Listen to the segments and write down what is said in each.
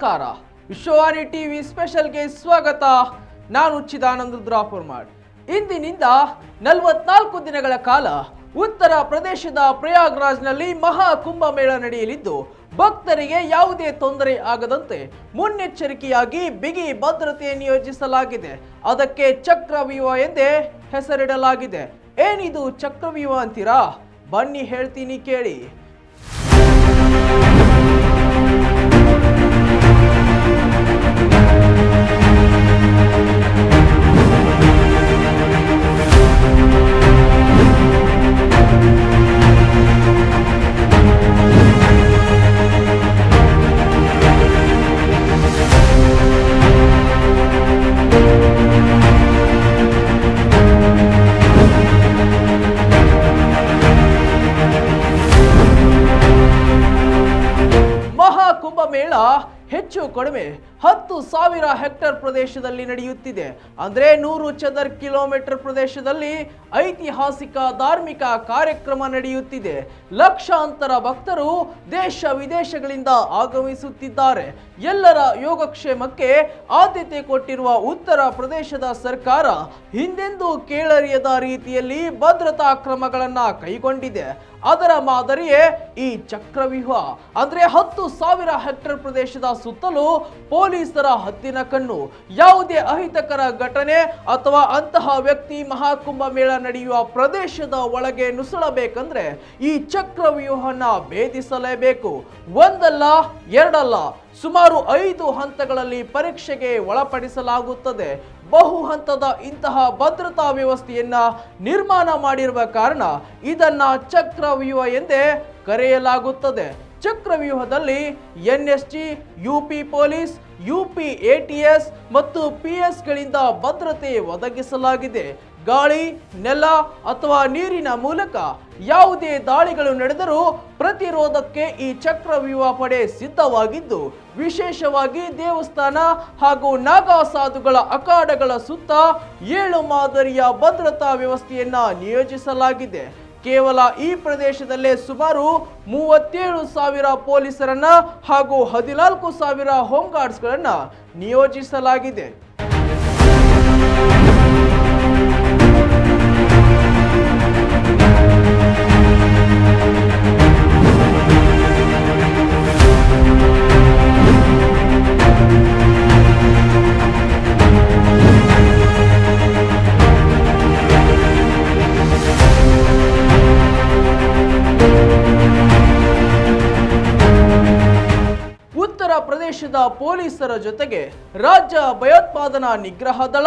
ನಮಸ್ಕಾರ. ವಿಶ್ವವಾಣಿ ಟಿವಿ ಸ್ಪೆಷಲ್ಗೆ ಸ್ವಾಗತ. ನಾನು ಚಿದಾನಂದ ರುದ್ರಾಪುರ್ಮಾಡ್. ಇಂದಿನಿಂದ 44 ದಿನಗಳ ಕಾಲ ಉತ್ತರ ಪ್ರದೇಶದ ಪ್ರಯಾಗ್ರಾಜ್ನಲ್ಲಿ ಮಹಾ ಕುಂಭಮೇಳ ನಡೆಯಲಿದ್ದು, ಭಕ್ತರಿಗೆ ಯಾವುದೇ ತೊಂದರೆ ಆಗದಂತೆ ಮುನ್ನೆಚ್ಚರಿಕೆಯಾಗಿ ಬಿಗಿ ಭದ್ರತೆ ನಿಯೋಜಿಸಲಾಗಿದೆ. ಅದಕ್ಕೆ ಚಕ್ರವ್ಯೂಹ ಎಂದೇ ಹೆಸರಿಡಲಾಗಿದೆ. ಏನಿದು ಚಕ್ರವ್ಯೂಹ ಅಂತೀರಾ? ಬನ್ನಿ ಹೇಳ್ತೀನಿ ಕೇಳಿ. ಕುಂಭಮೇಳ ಹೆಚ್ಚು ಕಡಿಮೆ 10,000 ಹೆಕ್ಟೇರ್ ಪ್ರದೇಶದಲ್ಲಿ ನಡೆಯುತ್ತಿದೆ. ಅಂದ್ರೆ 100 ಚದರ್ ಕಿಲೋಮೀಟರ್ ಪ್ರದೇಶದಲ್ಲಿ ಐತಿಹಾಸಿಕ ಧಾರ್ಮಿಕ ಕಾರ್ಯಕ್ರಮ ನಡೆಯುತ್ತಿದೆ. ಲಕ್ಷಾಂತರ ಭಕ್ತರು ದೇಶ ವಿದೇಶಗಳಿಂದ ಆಗಮಿಸುತ್ತಿದ್ದಾರೆ. ಎಲ್ಲರ ಯೋಗಕ್ಷೇಮಕ್ಕೆ ಆದ್ಯತೆ ಕೊಟ್ಟಿರುವ ಉತ್ತರ ಪ್ರದೇಶದ ಸರ್ಕಾರ ಹಿಂದೆಂದೂ ಕೇಳರಿಯದ ರೀತಿಯಲ್ಲಿ ಭದ್ರತಾ ಕ್ರಮಗಳನ್ನ ಕೈಗೊಂಡಿದೆ. ಅದರ ಮಾದರಿಯೇ ಈ ಚಕ್ರವ್ಯೂಹ. ಅಂದ್ರೆ 10,000 ಹೆಕ್ಟೇರ್ ಪ್ರದೇಶದ ಸುತ್ತಲೂ ಪೊಲೀಸರ ಹದ್ದಿನ ಕಣ್ಣು. ಯಾವುದೇ ಅಹಿತಕರ ಘಟನೆ ಅಥವಾ ಅಂತಹ ವ್ಯಕ್ತಿ ಮಹಾಕುಂಭ ಮೇಳ ನಡೆಯುವ ಪ್ರದೇಶದ ಒಳಗೆ ನುಸುಳಬೇಕಂದ್ರೆ ಈ ಚಕ್ರವ್ಯೂಹನ ಭೇದಿಸಲೇಬೇಕು. ಒಂದಲ್ಲ ಎರಡಲ್ಲ, ಸುಮಾರು 5 ಹಂತಗಳಲ್ಲಿ ಪರೀಕ್ಷೆಗೆ ಒಳಪಡಿಸಲಾಗುತ್ತದೆ. ಬಹು ಹಂತದ ಇಂತಹ ಭದ್ರತಾ ವ್ಯವಸ್ಥೆಯನ್ನ ನಿರ್ಮಾಣ ಮಾಡಿರುವ ಕಾರಣ ಇದನ್ನ ಚಕ್ರವ್ಯೂಹ ಎಂದೇ ಕರೆಯಲಾಗುತ್ತದೆ. ಚಕ್ರವ್ಯೂಹದಲ್ಲಿ NSG, UP police, UP ATS ಮತ್ತು ಪಿಎಸ್ ಗಳಿಂದ ಭದ್ರತೆ ಒದಗಿಸಲಾಗಿದೆ. ಗಾಳಿ, ನೆಲ ಅಥವಾ ನೀರಿನ ಮೂಲಕ ಯಾವುದೇ ದಾಳಿಗಳು ನಡೆದರೂ ಪ್ರತಿರೋಧಕ್ಕೆ ಈ ಚಕ್ರವ್ಯೂಹ ಪಡೆ ಸಿದ್ಧವಾಗಿದ್ದು, ವಿಶೇಷವಾಗಿ ದೇವಸ್ಥಾನ ಹಾಗೂ ನಾಗಾ ಸಾಧುಗಳ ಅಖಾಡಗಳ ಸುತ್ತ 7 ಮಾದರಿಯ ಭದ್ರತಾ ವ್ಯವಸ್ಥೆಯನ್ನ ನಿಯೋಜಿಸಲಾಗಿದೆ. ಕೇವಲ ಈ ಪ್ರದೇಶದಲ್ಲೇ ಸುಮಾರು 37,000 ಪೊಲೀಸರನ್ನ ಹಾಗೂ 14,000 ಹೋಮ್ ಗಾರ್ಡ್ಸ್ಗಳನ್ನ ನಿಯೋಜಿಸಲಾಗಿದೆ. ಉತ್ತರ ಪ್ರದೇಶದ ಪೊಲೀಸರ ಜೊತೆಗೆ ರಾಜ್ಯ ಭಯೋತ್ಪಾದನಾ ನಿಗ್ರಹ ದಳ,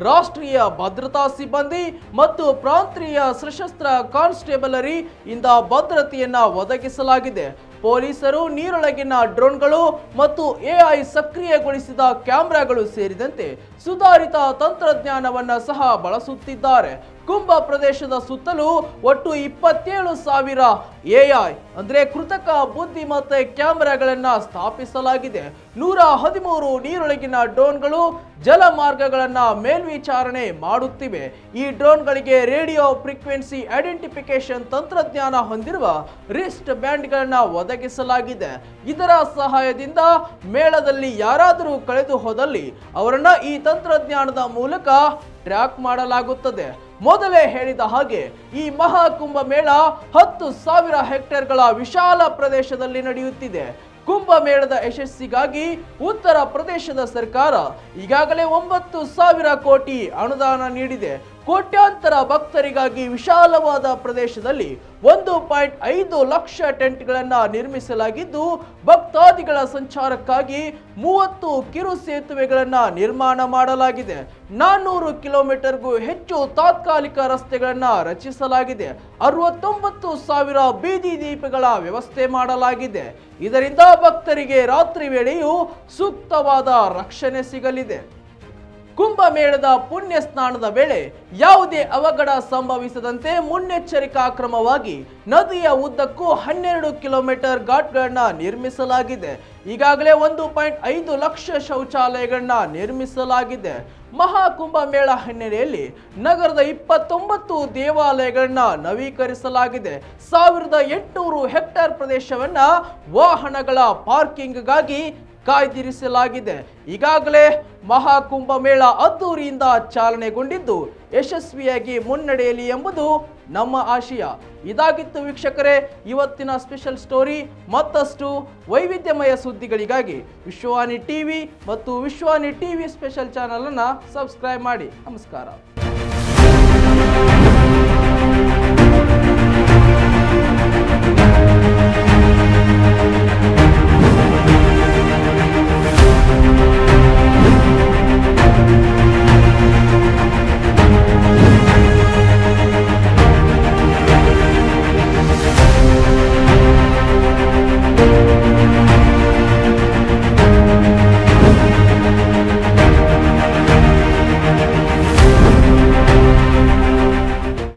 ರಾಷ್ಟ್ರೀಯ ಭದ್ರತಾ ಸಿಬ್ಬಂದಿ ಮತ್ತು ಪ್ರಾಂತೀಯ ಸಶಸ್ತ್ರ ಕಾನ್ಸ್ಟೇಬಲರಿ ಇಂದ ಭದ್ರತೆಯನ್ನ ಒದಗಿಸಲಾಗಿದೆ. ಪೊಲೀಸರು ನೀರೊಳಗಿನ ಡ್ರೋನ್ಗಳು ಮತ್ತು ಎಐ ಸಕ್ರಿಯಗೊಳಿಸಿದ ಕ್ಯಾಮೆರಾಗಳು ಸೇರಿದಂತೆ ಸುಧಾರಿತ ತಂತ್ರಜ್ಞಾನವನ್ನ ಸಹ ಬಳಸುತ್ತಿದ್ದಾರೆ. ಕುಂಭ ಪ್ರದೇಶದ ಸುತ್ತಲೂ ಒಟ್ಟು 27,000 ಎಐ ಅಂದ್ರೆ ಕೃತಕ ಬುದ್ಧಿಮತ್ತೆ ಕ್ಯಾಮೆರಾಗಳನ್ನ ಸ್ಥಾಪಿಸಲಾಗಿದೆ. 113 ನೀರೊಳಗಿನ ಡ್ರೋನ್ಗಳು ಜಲಮಾರ್ಗಗಳನ್ನ ಮೇಲ್ವಿಚಾರಣೆ ಮಾಡುತ್ತಿವೆ. ಈ ಡ್ರೋನ್ಗಳಿಗೆ ರೇಡಿಯೋ ಫ್ರೀಕ್ವೆನ್ಸಿ ಐಡೆಂಟಿಫಿಕೇಶನ್ ತಂತ್ರಜ್ಞಾನ ಹೊಂದಿರುವ ರಿಸ್ಟ್ ಬ್ಯಾಂಡ್ಗಳನ್ನ ಒದಗಿಸಲಾಗಿದೆ. ಇದರ ಸಹಾಯದಿಂದ ಮೇಳದಲ್ಲಿ ಯಾರಾದರೂ ಕಳೆದು ಹೋದಲ್ಲಿ ಅವರನ್ನ ಈ ತಂತ್ರಜ್ಞಾನದ ಮೂಲಕ ಟ್ರ್ಯಾಕ್ ಮಾಡಲಾಗುತ್ತದೆ. ಮೊದಲೇ ಹೇಳಿದ ಹಾಗೆ ಈ ಮಹಾಕುಂಭ ಮೇಳ 10,000 ಹೆಕ್ಟೇರ್ಗಳ ವಿಶಾಲ ಪ್ರದೇಶದಲ್ಲಿ ನಡೆಯುತ್ತಿದೆ. ಕುಂಭಮೇಳದ ಯಶಸ್ಸಿಗಾಗಿ ಉತ್ತರ ಪ್ರದೇಶದ ಸರ್ಕಾರ ಈಗಾಗಲೇ 9,000 ಕೋಟಿ ಅನುದಾನ ನೀಡಿದೆ. ಕೋಟ್ಯಾಂತರ ಭಕ್ತರಿಗಾಗಿ ವಿಶಾಲವಾದ ಪ್ರದೇಶದಲ್ಲಿ 1.5 ಲಕ್ಷ ಟೆಂಟ್ಗಳನ್ನ ನಿರ್ಮಿಸಲಾಗಿದ್ದು, ಭಕ್ತಾದಿಗಳ ಸಂಚಾರಕ್ಕಾಗಿ 30 ಕಿರು ಸೇತುವೆಗಳನ್ನ ನಿರ್ಮಾಣ ಮಾಡಲಾಗಿದೆ. 400 ಕಿಲೋಮೀಟರ್ಗೂ ಹೆಚ್ಚು ತಾತ್ಕಾಲಿಕ ರಸ್ತೆಗಳನ್ನ ರಚಿಸಲಾಗಿದೆ. 69,000 ಬೀದಿ ದೀಪಗಳ ವ್ಯವಸ್ಥೆ ಮಾಡಲಾಗಿದೆ. ಇದರಿಂದ ಭಕ್ತರಿಗೆ ರಾತ್ರಿ ವೇಳೆಯೂ ಸೂಕ್ತವಾದ ರಕ್ಷಣೆ ಸಿಗಲಿದೆ. ಕುಂಭಮೇಳದ ಪುಣ್ಯ ಸ್ನಾನದ ವೇಳೆ ಯಾವುದೇ ಅವಘಡ ಸಂಭವಿಸದಂತೆ ಮುನ್ನೆಚ್ಚರಿಕಾ ಕ್ರಮವಾಗಿ ನದಿಯ ಉದ್ದಕ್ಕೂ 12 ಕಿಲೋಮೀಟರ್ ಘಾಟ್ಗಳನ್ನ ನಿರ್ಮಿಸಲಾಗಿದೆ. ಈಗಾಗಲೇ 1.5 ಲಕ್ಷ ಶೌಚಾಲಯಗಳನ್ನ ನಿರ್ಮಿಸಲಾಗಿದೆ. ಮಹಾಕುಂಭ ಮೇಳ ಹಿನ್ನೆಲೆಯಲ್ಲಿ ನಗರದ 29 ದೇವಾಲಯಗಳನ್ನ ನವೀಕರಿಸಲಾಗಿದೆ. 1800 ಹೆಕ್ಟೇರ್ ಪ್ರದೇಶವನ್ನ ವಾಹನಗಳ ಪಾರ್ಕಿಂಗ್ಗಾಗಿ ಕಾಯ್ದಿರಿಸಲಾಗಿದೆ. ಈಗಾಗಲೇ ಮಹಾಕುಂಭಮೇಳ ಅದ್ದೂರಿಯಿಂದ ಚಾಲನೆಗೊಂಡಿದ್ದು ಯಶಸ್ವಿಯಾಗಿ ಮುನ್ನಡೆಯಲಿ ಎಂಬುದು ನಮ್ಮ ಆಶಯ. ಇದಾಗಿತ್ತು ವೀಕ್ಷಕರೇ ಇವತ್ತಿನ ಸ್ಪೆಷಲ್ ಸ್ಟೋರಿ. ಮತ್ತಷ್ಟು ವೈವಿಧ್ಯಮಯ ಸುದ್ದಿಗಳಿಗಾಗಿ ವಿಶ್ವವಾಣಿ ಟಿವಿ ಮತ್ತು ವಿಶ್ವವಾಣಿ ಟಿವಿ ಸ್ಪೆಷಲ್ ಚಾನಲ್ ಅನ್ನು ಸಬ್ಸ್ಕ್ರೈಬ್ ಮಾಡಿ. ನಮಸ್ಕಾರ.